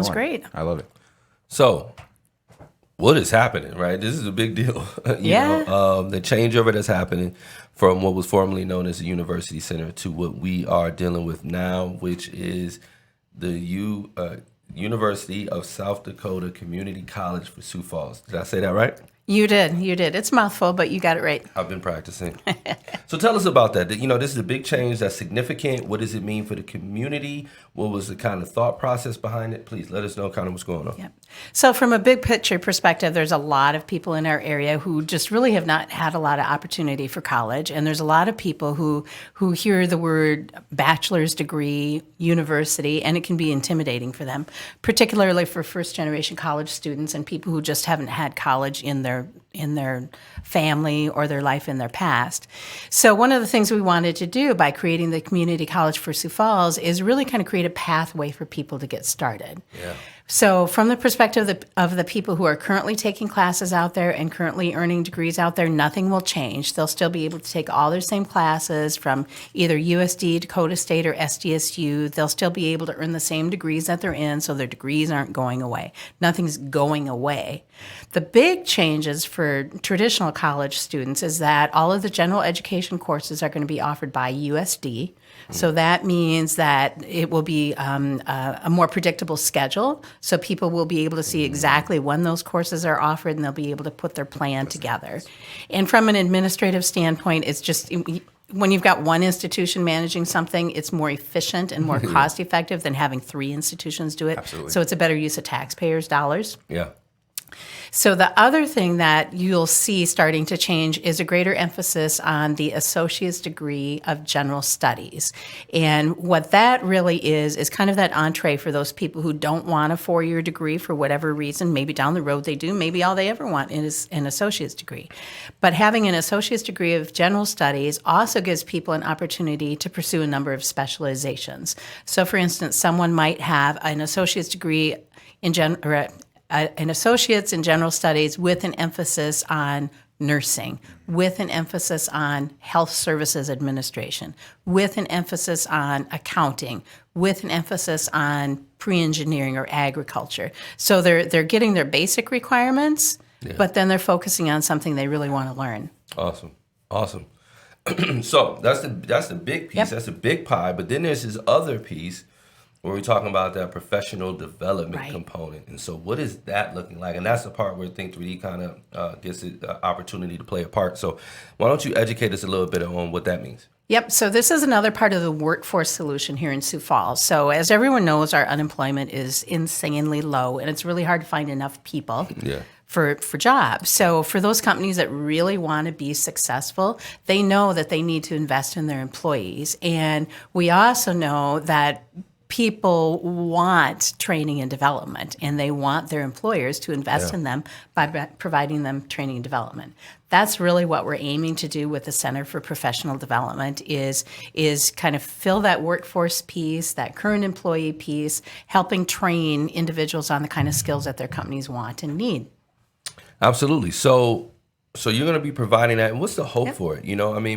Sounds great. I love it. So, what is happening, right? This is a big deal. The changeover that's happening from what was formerly known as the University Center to what we are dealing with now, which is the University of South Dakota Community College for Sioux Falls. Did I say that right? You did. It's a mouthful, but you got it right. I've been practicing. So tell us about that. This is a big change that's significant. What does it mean for the community? What was the kind of thought process behind it? Please let us know kind of what's going on. Yeah. So from a big picture perspective, there's a lot of people in our area who just really have not had a lot of opportunity for college. And there's a lot of people who hear the word bachelor's degree, university, and it can be intimidating for them, particularly for first-generation college students and people who just haven't had college in their family or their life in their past. So one of the things we wanted to do by creating the Community College for Sioux Falls is really kind of create a pathway for people to get started. Yeah. So from the perspective of the people who are currently taking classes out there and currently earning degrees out there, nothing will change. They'll still be able to take all their same classes from either USD, Dakota State, or SDSU. They'll still be able to earn the same degrees that they're in, so their degrees aren't going away. Nothing's going away. The big changes for traditional college students is that all of the general education courses are going to be offered by USD. So that means that it will be a more predictable schedule. So people will be able to see exactly when those courses are offered, and they'll be able to put their plan together. And from an administrative standpoint, it's just when you've got one institution managing something, it's more efficient and more cost effective than having three institutions do it. Absolutely. So it's a better use of taxpayers' dollars. Yeah. So the other thing that you'll see starting to change is a greater emphasis on the associate's degree of general studies. And what that really is kind of that entree for those people who don't want a four-year degree for whatever reason. Maybe down the road they do. Maybe all they ever want is an associate's degree. But having an associate's degree of general studies also gives people an opportunity to pursue a number of specializations. So for instance, someone might have an associate's degree in an associate's in general studies with an emphasis on nursing, with an emphasis on health services administration, with an emphasis on accounting, with an emphasis on pre-engineering or agriculture. So they're getting their basic requirements, but then they're focusing on something they really want to learn. Awesome. So that's the big piece. Yep. That's a big pie. But then there's this other piece where we're talking about that professional development component. And so what is that looking like? And that's the part where Think 3D kind of gets the opportunity to play a part. So why don't you educate us a little bit on what that means? Yep. So this is another part of the workforce solution here in Sioux Falls. So as everyone knows, our unemployment is insanely low, and it's really hard to find enough people. For jobs. So for those companies that really want to be successful, they know that they need to invest in their employees. And we also know that people want training and development, and they want their employers to invest in them by providing them training and development. That's really what we're aiming to do with the Center for Professional Development is kind of fill that workforce piece, that current employee piece, helping train individuals on the kind of skills that their companies want and need. Absolutely. So you're going to be providing that. And what's the hope for it?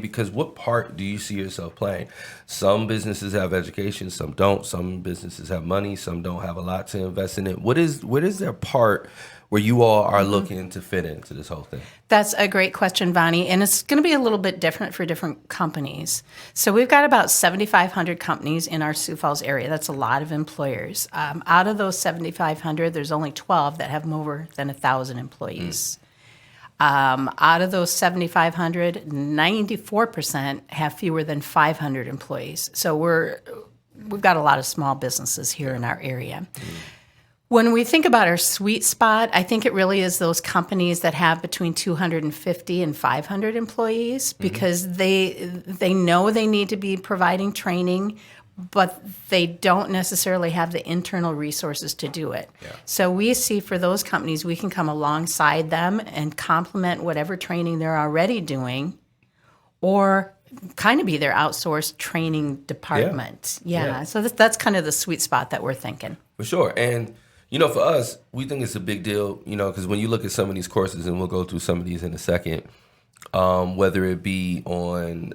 Because what part do you see yourself playing? Some businesses have education, some don't. Some businesses have money, some don't have a lot to invest in it. What is their part where you all are looking to fit into this whole thing? That's a great question, Bonnie, and it's going to be a little bit different for different companies. So we've got about 7,500 companies in our Sioux Falls area. That's a lot of employers. Out of those 7,500, there's only 12 that have more than 1,000 employees. Out of those 7,500, 94% have fewer than 500 employees. So we've got a lot of small businesses here in our area. When we think about our sweet spot, I think it really is those companies that have between 250 and 500 employees because they know they need to be providing training, but they don't necessarily have the internal resources to do it. So we see for those companies, we can come alongside them and complement whatever training they're already doing or kind of be their outsourced training department. So that's kind of the sweet spot that we're thinking. For sure. And for us, we think it's a big deal, because when you look at some of these courses, and we'll go through some of these in a second, whether it be on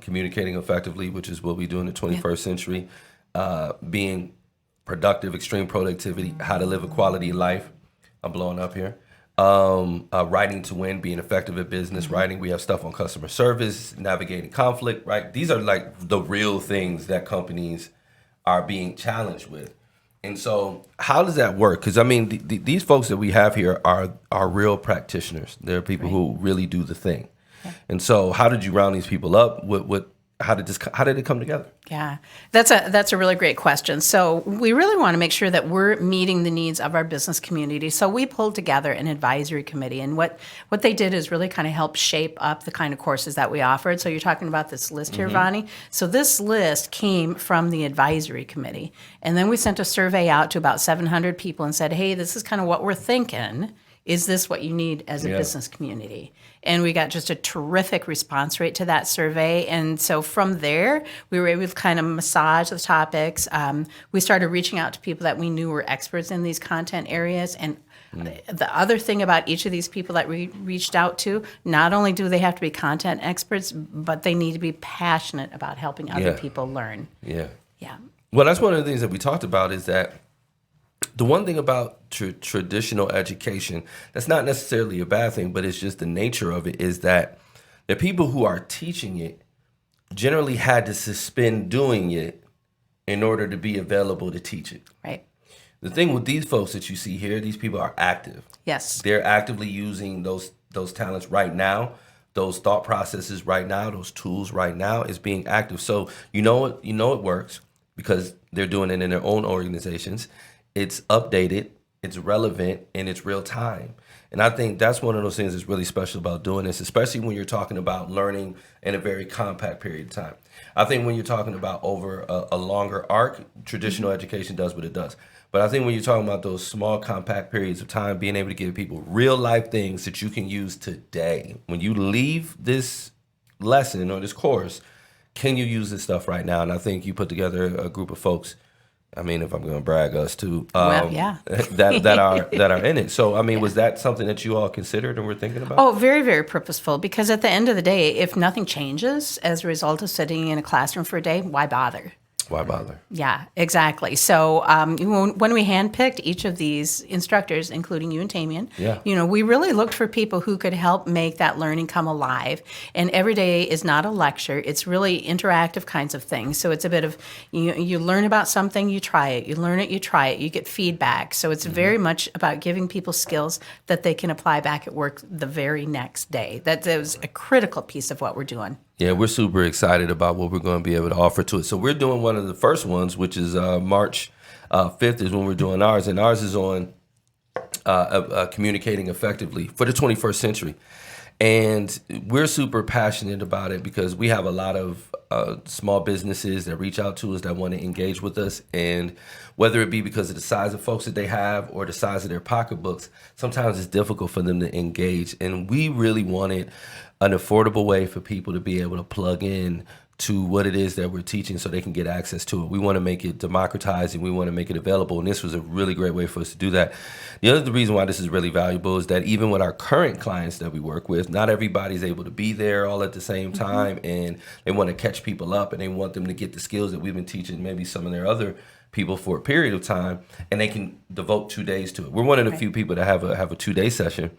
communicating effectively, which is what we do in the 21st century, being productive, extreme productivity, how to live a quality life. I'm blowing up here. Writing to win, being effective at business, writing. We have stuff on customer service, navigating conflict, right? These are like the real things that companies are being challenged with. And so how does that work? Because, I mean, these folks that we have here are real practitioners. They're people who really do the thing. Yeah. And so how did you round these people up? How did it come together? Yeah, that's a really great question. So we really want to make sure that we're meeting the needs of our business community. So we pulled together an advisory committee, and what they did is really kind of help shape up the kind of courses that we offered. So you're talking about this list here, Vonnie. So this list came from the advisory committee, and then we sent a survey out to about 700 people and said, hey, this is kind of what we're thinking. Is this what you need as a business community? And we got just a terrific response rate to that survey. And so from there, we were able to kind of massage the topics. We started reaching out to people that we knew were experts in these content areas. And the other thing about each of these people that we reached out to, not only do they have to be content experts, but they need to be passionate about helping other people learn. Yeah. Yeah. Well, that's one of the things that we talked about is that the one thing about traditional education, that's not necessarily a bad thing, but it's just the nature of it, is that the people who are teaching it generally had to suspend doing it in order to be available to teach it. Right. The thing with these folks that you see here, these people are active. Yes. They're actively using those talents right now, those thought processes right now, those tools right now is being active. So you know it works because they're doing it in their own organizations. It's updated, it's relevant, and it's real time. And I think that's one of those things that's really special about doing this, especially when you're talking about learning in a very compact period of time. I think when you're talking about over a longer arc, traditional education does what it does. But I think when you're talking about those small, compact periods of time, being able to give people real life things that you can use today. When you leave this lesson or this course, can you use this stuff right now? And I think you put together a group of folks, I mean, if I'm going to brag us too, that are in it. So, I mean, was that something that you all considered and were thinking about? Oh, very, very purposeful. Because at the end of the day, if nothing changes as a result of sitting in a classroom for a day, why bother? Why bother? Yeah, exactly. So when we handpicked each of these instructors, including you and Tamian, we really looked for people who could help make that learning come alive. And every day is not a lecture. It's really interactive kinds of things. So it's a bit of, you learn about something, you try it. You learn it, you try it. You get feedback. So it's very much about giving people skills that they can apply back at work the very next day. That was a critical piece of what we're doing. Yeah, we're super excited about what we're going to be able to offer to it. So we're doing one of the first ones, which is March 5th is when we're doing ours. And ours is on communicating effectively for the 21st century. And we're super passionate about it because we have a lot of small businesses that reach out to us that want to engage with us. And whether it be because of the size of folks that they have or the size of their pocketbooks, sometimes it's difficult for them to engage. And we really wanted an affordable way for people to be able to plug in to what it is that we're teaching so they can get access to it. We want to make it democratized and we want to make it available. And this was a really great way for us to do that. The other reason why this is really valuable is that even with our current clients that we work with, not everybody's able to be there all at the same time. And they want to catch people up and they want them to get the skills that we've been teaching maybe some of their other people for a period of time, and they can devote 2 days to it. We're one of the few people that have a 2-day session.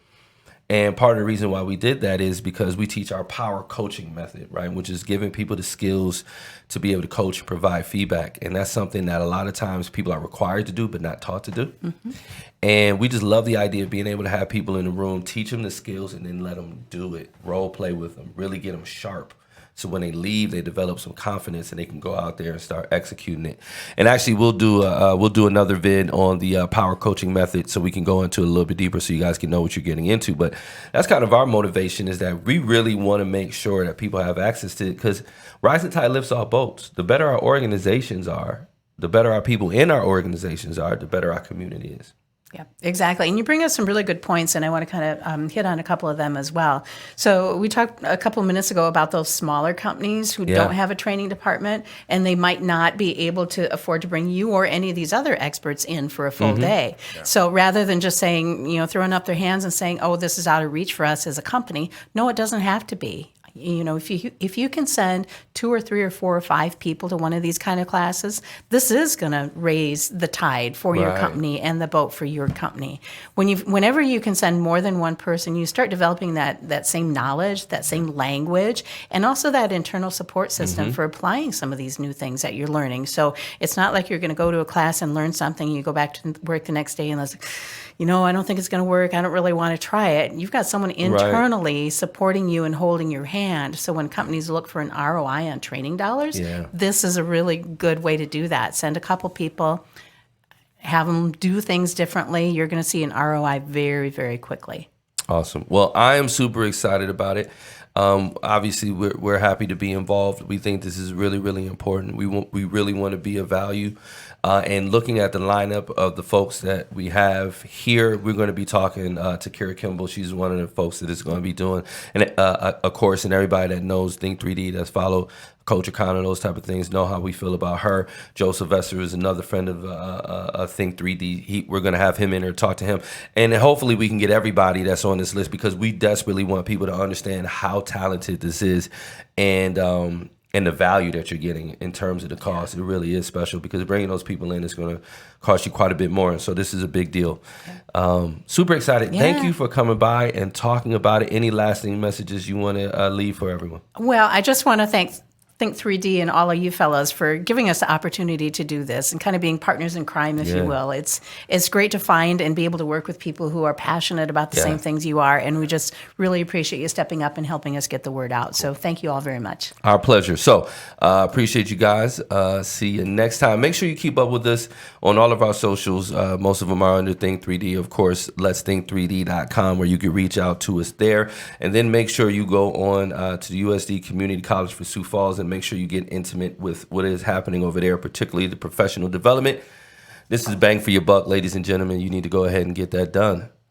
And part of the reason why we did that is because we teach our power coaching method, right? Which is giving people the skills to be able to coach and provide feedback. And that's something that a lot of times people are required to do, but not taught to do. And we just love the idea of being able to have people in the room, teach them the skills, and then let them do it, role play with them, really get them sharp. So when they leave, they develop some confidence and they can go out there and start executing it. And actually, we'll do another vid on the power coaching method so we can go into it a little bit deeper so you guys can know what you're getting into. But that's kind of our motivation, is that we really want to make sure that people have access to it, because rising tide lifts all boats. The better our organizations are, the better our people in our organizations are, the better our community is. Yeah, exactly. And you bring up some really good points, and I want to kind of hit on a couple of them as well. So we talked a couple of minutes ago about those smaller companies who don't have a training department, and they might not be able to afford to bring you or any of these other experts in for a full day. Yeah. So rather than just saying, throwing up their hands and saying, oh, this is out of reach for us as a company, no, it doesn't have to be. You know, if you can send 2 or 3 or 4 or 5 people to one of these kind of classes, this is going to raise the tide for your company and the boat for your company. Whenever you can send more than one person, you start developing that same knowledge, that same language, and also that internal support system for applying some of these new things that you're learning. So it's not like you're going to go to a class and learn something, you go back to work the next day and it's like, you know, I don't think it's going to work. I don't really want to try it. You've got someone internally supporting you and holding your hand. So when companies look for an ROI on training dollars, this is a really good way to do that. Send a couple people, have them do things differently. You're going to see an ROI very, very quickly. Awesome. Well, I am super excited about it. Obviously, we're happy to be involved. We think this is really, really important. We really want to be of value. And looking at the lineup of the folks that we have here, we're going to be talking to Kara Kimball. She's one of the folks that is going to be doing a course, and everybody that knows Think 3D, that's followed Coach O'Connor, those type of things, know how we feel about her. Joe Sylvester is another friend of Think 3D. We're going to have him in here, talk to him. And hopefully we can get everybody that's on this list, because we desperately want people to understand how talented this is and the value that you're getting in terms of the cost. It really is special, because bringing those people in is going to cost you quite a bit more. And so this is a big deal. Super excited. Thank you for coming by and talking about it. Any lasting messages you want to leave for everyone? Well, I just want to thank Think 3D and all of you fellows for giving us the opportunity to do this and kind of being partners in crime, if you will. It's great to find and be able to work with people who are passionate about the same things you are, and we just really appreciate you stepping up and helping us get the word out. So thank you all very much. Our pleasure. So appreciate you guys. See you next time. Make sure you keep up with us on all of our socials. Most of them are under Think 3D. Of course, letsthinkthree.com, where you can reach out to us there. And then make sure you go on to the USD Community College for Sioux Falls and make sure you get intimate with what is happening over there, particularly the professional development. This is bang for your buck, ladies and gentlemen. You need to go ahead and get that done.